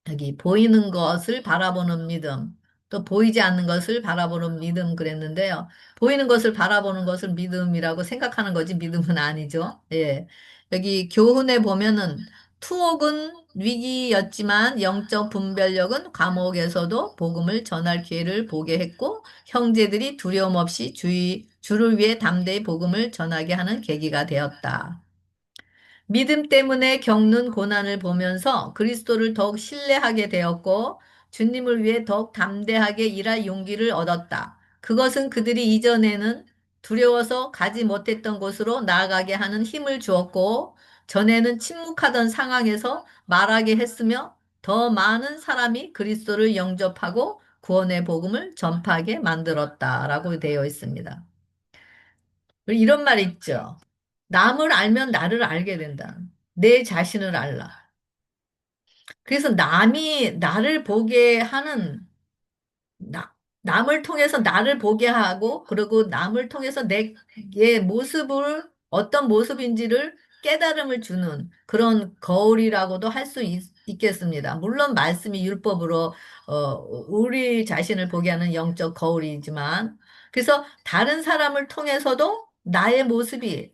Speaker 1: 여기 보이는 것을 바라보는 믿음, 또 보이지 않는 것을 바라보는 믿음 그랬는데요. 보이는 것을 바라보는 것을 믿음이라고 생각하는 거지 믿음은 아니죠. 예. 여기 교훈에 보면은 투옥은 위기였지만 영적 분별력은 감옥에서도 복음을 전할 기회를 보게 했고 형제들이 두려움 없이 주를 위해 담대히 복음을 전하게 하는 계기가 되었다. 믿음 때문에 겪는 고난을 보면서 그리스도를 더욱 신뢰하게 되었고 주님을 위해 더욱 담대하게 일할 용기를 얻었다. 그것은 그들이 이전에는 두려워서 가지 못했던 곳으로 나아가게 하는 힘을 주었고 전에는 침묵하던 상황에서 말하게 했으며 더 많은 사람이 그리스도를 영접하고 구원의 복음을 전파하게 만들었다라고 되어 있습니다. 이런 말 있죠. 남을 알면 나를 알게 된다. 내 자신을 알라. 그래서 남이 나를 보게 하는, 남을 통해서 나를 보게 하고, 그리고 남을 통해서 내의 모습을, 어떤 모습인지를 깨달음을 주는 그런 거울이라고도 할 수 있겠습니다. 물론 말씀이 율법으로, 우리 자신을 보게 하는 영적 거울이지만, 그래서 다른 사람을 통해서도 나의 모습이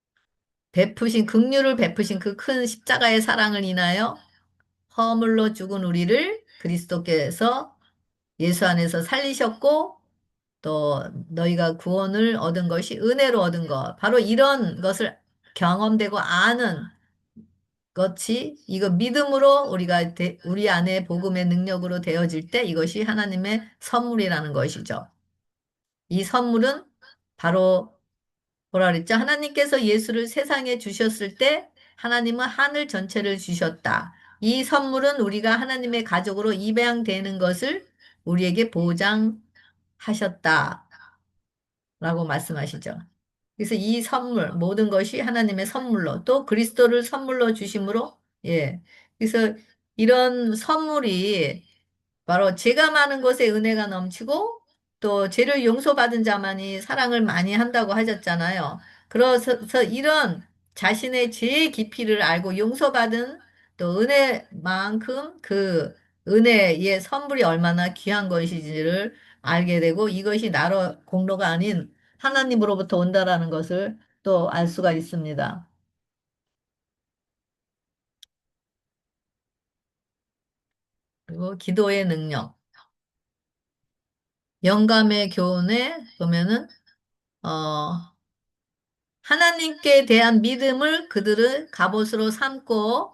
Speaker 1: 베푸신, 긍휼을 베푸신 그 큰 십자가의 사랑을 인하여 허물로 죽은 우리를 그리스도께서 예수 안에서 살리셨고, 또 너희가 구원을 얻은 것이 은혜로 얻은 것. 바로 이런 것을 경험되고 아는 것이 이거 믿음으로 우리 안에 복음의 능력으로 되어질 때 이것이 하나님의 선물이라는 것이죠. 이 선물은 바로 뭐라 그랬죠? 하나님께서 예수를 세상에 주셨을 때 하나님은 하늘 전체를 주셨다. 이 선물은 우리가 하나님의 가족으로 입양되는 것을 우리에게 보장하셨다라고 말씀하시죠. 그래서 이 선물, 모든 것이 하나님의 선물로, 또 그리스도를 선물로 주심으로, 예. 그래서 이런 선물이 바로 죄가 많은 곳에 은혜가 넘치고 또 죄를 용서받은 자만이 사랑을 많이 한다고 하셨잖아요. 그래서 이런 자신의 죄의 깊이를 알고 용서받은 또 은혜만큼 그 은혜의 선물이 얼마나 귀한 것인지를 알게 되고 이것이 나로 공로가 아닌 하나님으로부터 온다라는 것을 또 알 수가 있습니다. 그리고 기도의 능력. 영감의 교훈에 보면은 어, 하나님께 대한 믿음을 그들은 갑옷으로 삼고,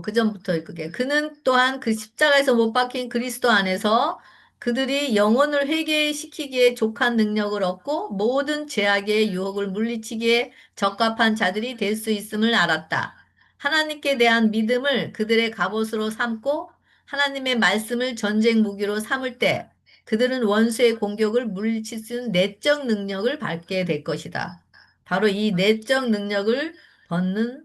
Speaker 1: 그 전부터 그게. 그는 또한 그 십자가에서 못 박힌 그리스도 안에서 그들이 영혼을 회개시키기에 족한 능력을 얻고 모든 죄악의 유혹을 물리치기에 적합한 자들이 될 수 있음을 알았다. 하나님께 대한 믿음을 그들의 갑옷으로 삼고 하나님의 말씀을 전쟁 무기로 삼을 때 그들은 원수의 공격을 물리칠 수 있는 내적 능력을 받게 될 것이다. 바로 이 내적 능력을 받는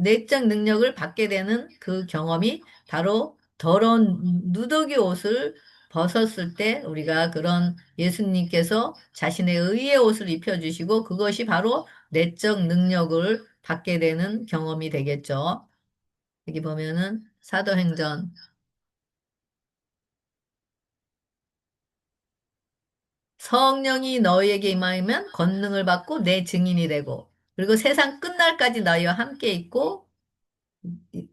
Speaker 1: 내적 능력을 받게 되는 그 경험이 바로 더러운 누더기 옷을 벗었을 때 우리가 그런 예수님께서 자신의 의의 옷을 입혀주시고 그것이 바로 내적 능력을 받게 되는 경험이 되겠죠. 여기 보면은 사도행전 성령이 너희에게 임하면 권능을 받고 내 증인이 되고 그리고 세상 끝날까지 너희와 함께 있고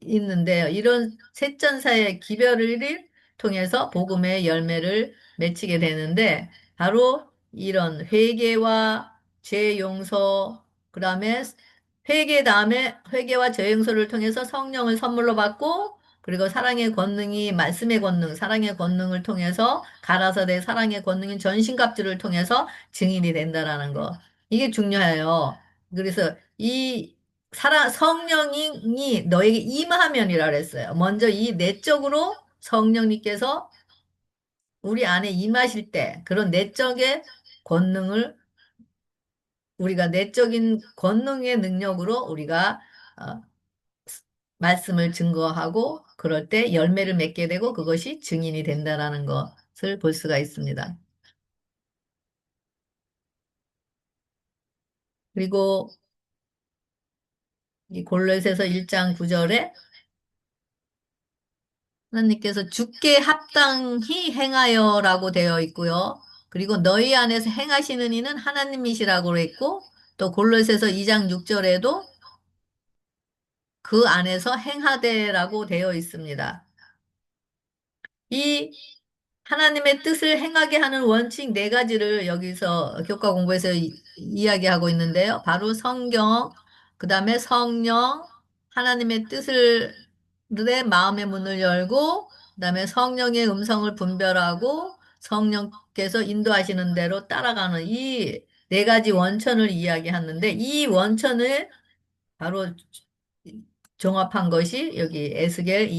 Speaker 1: 있는데요. 이런 셋전사의 기별을 통해서 복음의 열매를 맺히게 되는데 바로 이런 회개와 죄 용서 그다음에 회개 다음에 회개와 죄 용서를 통해서 성령을 선물로 받고 그리고 사랑의 권능이 말씀의 권능, 사랑의 권능을 통해서 가라사대 사랑의 권능인 전신갑주를 통해서 증인이 된다라는 거. 이게 중요해요. 그래서 이 성령이 너에게 임하면이라 그랬어요. 먼저 이 내적으로 성령님께서 우리 안에 임하실 때 그런 내적의 권능을 우리가 내적인 권능의 능력으로 우리가 어, 말씀을 증거하고 그럴 때 열매를 맺게 되고 그것이 증인이 된다라는 것을 볼 수가 있습니다. 그리고 이 골로새서 1장 9절에 하나님께서 주께 합당히 행하여라고 되어 있고요. 그리고 너희 안에서 행하시는 이는 하나님이시라고 했고 또 골로새서 2장 6절에도 그 안에서 행하되라고 되어 있습니다. 이 하나님의 뜻을 행하게 하는 원칙 네 가지를 여기서 교과 공부에서 이야기하고 있는데요. 바로 성경, 그 다음에 성령, 하나님의 뜻을, 내 마음의 문을 열고, 그 다음에 성령의 음성을 분별하고, 성령께서 인도하시는 대로 따라가는 이 네 가지 원천을 이야기하는데, 이 원천을 바로 종합한 것이 여기 에스겔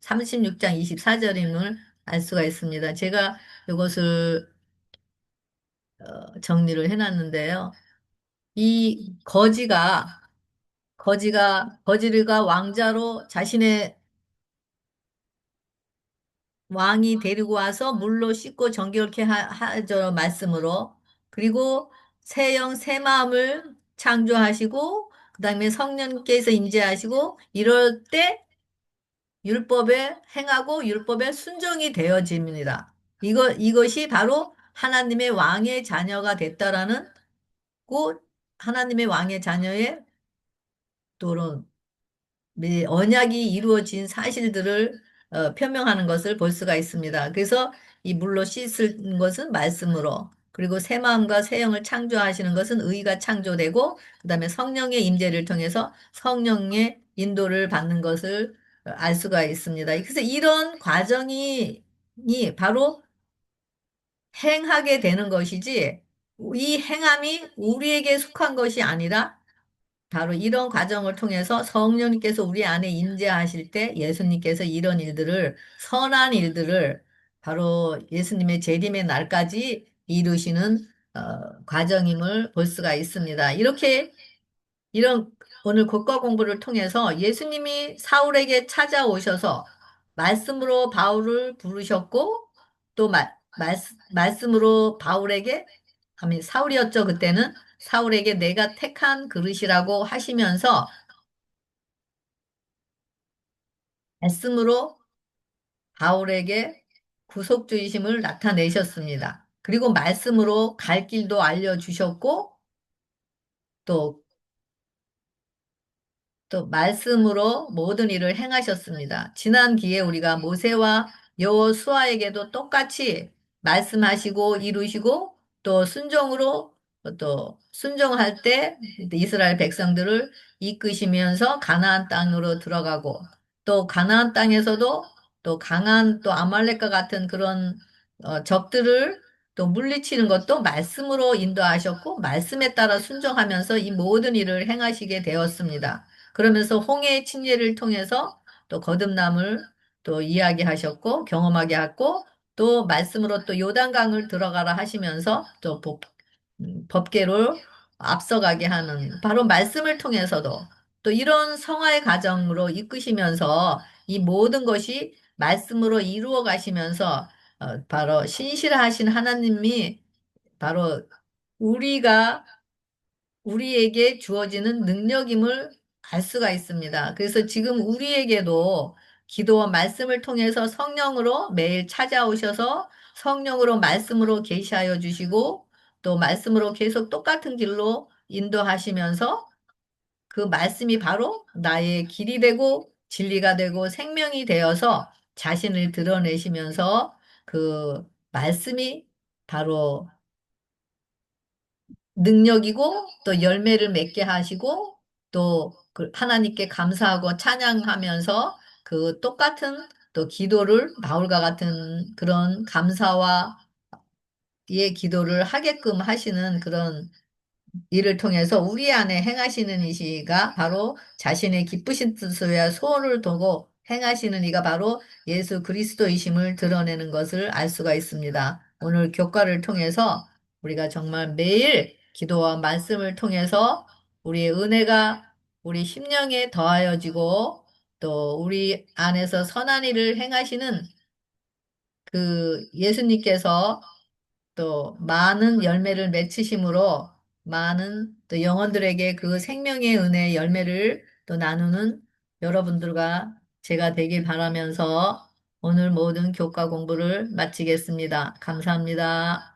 Speaker 1: 36장 24절임을 알 수가 있습니다. 제가 이것을 정리를 해놨는데요. 이 거지가 왕자로 자신의 왕이 데리고 와서 물로 씻고 정결케 하죠, 말씀으로. 그리고 새 영, 새 마음을 창조하시고, 그 다음에 성령께서 임재하시고, 이럴 때 율법에 행하고 율법에 순종이 되어집니다. 이것이 바로 하나님의 왕의 자녀가 됐다라는 고 하나님의 왕의 자녀의 또는 언약이 이루어진 사실들을 표명하는 것을 볼 수가 있습니다. 그래서 이 물로 씻은 것은 말씀으로, 그리고 새 마음과 새 영을 창조하시는 것은 의가 창조되고, 그다음에 성령의 임재를 통해서 성령의 인도를 받는 것을 알 수가 있습니다. 그래서 이런 과정이 바로 행하게 되는 것이지, 이 행함이 우리에게 속한 것이 아니라 바로 이런 과정을 통해서 성령님께서 우리 안에 임재하실 때 예수님께서 이런 일들을, 선한 일들을 바로 예수님의 재림의 날까지 이루시는 과정임을 볼 수가 있습니다. 이런 오늘 국가 공부를 통해서 예수님이 사울에게 찾아오셔서 말씀으로 바울을 부르셨고, 또 말씀으로 바울에게, 아니 사울이었죠 그때는, 사울에게 내가 택한 그릇이라고 하시면서 말씀으로 바울에게 구속주의심을 나타내셨습니다. 그리고 말씀으로 갈 길도 알려주셨고, 또 말씀으로 모든 일을 행하셨습니다. 지난 기회에 우리가 모세와 여호수아에게도 똑같이 말씀하시고 이루시고, 또 또 순종할 때 이스라엘 백성들을 이끄시면서 가나안 땅으로 들어가고, 또 가나안 땅에서도 또 강한 또 아말렉과 같은 그런 적들을 또 물리치는 것도 말씀으로 인도하셨고, 말씀에 따라 순종하면서 이 모든 일을 행하시게 되었습니다. 그러면서 홍해의 침례를 통해서 또 거듭남을 또 이야기하셨고 경험하게 했고, 또 말씀으로 또 요단강을 들어가라 하시면서 또 법계로 앞서가게 하는, 바로 말씀을 통해서도 또 이런 성화의 과정으로 이끄시면서 이 모든 것이 말씀으로 이루어 가시면서 바로 신실하신 하나님이 바로 우리가 우리에게 주어지는 능력임을 알 수가 있습니다. 그래서 지금 우리에게도 기도와 말씀을 통해서 성령으로 매일 찾아오셔서 성령으로 말씀으로 계시하여 주시고, 또 말씀으로 계속 똑같은 길로 인도하시면서 그 말씀이 바로 나의 길이 되고 진리가 되고 생명이 되어서 자신을 드러내시면서 그 말씀이 바로 능력이고 또 열매를 맺게 하시고, 또 그 하나님께 감사하고 찬양하면서 그 똑같은 또 기도를 바울과 같은 그런 감사와 의 기도를 하게끔 하시는 그런 이를 통해서 우리 안에 행하시는 이시가 바로 자신의 기쁘신 뜻을 소원을 두고 행하시는 이가 바로 예수 그리스도이심을 드러내는 것을 알 수가 있습니다. 오늘 교과를 통해서 우리가 정말 매일 기도와 말씀을 통해서 우리의 은혜가 우리 심령에 더하여지고, 또 우리 안에서 선한 일을 행하시는 그 예수님께서 또 많은 열매를 맺히심으로 많은 또 영혼들에게 그 생명의 은혜 열매를 또 나누는 여러분들과 제가 되길 바라면서 오늘 모든 교과 공부를 마치겠습니다. 감사합니다.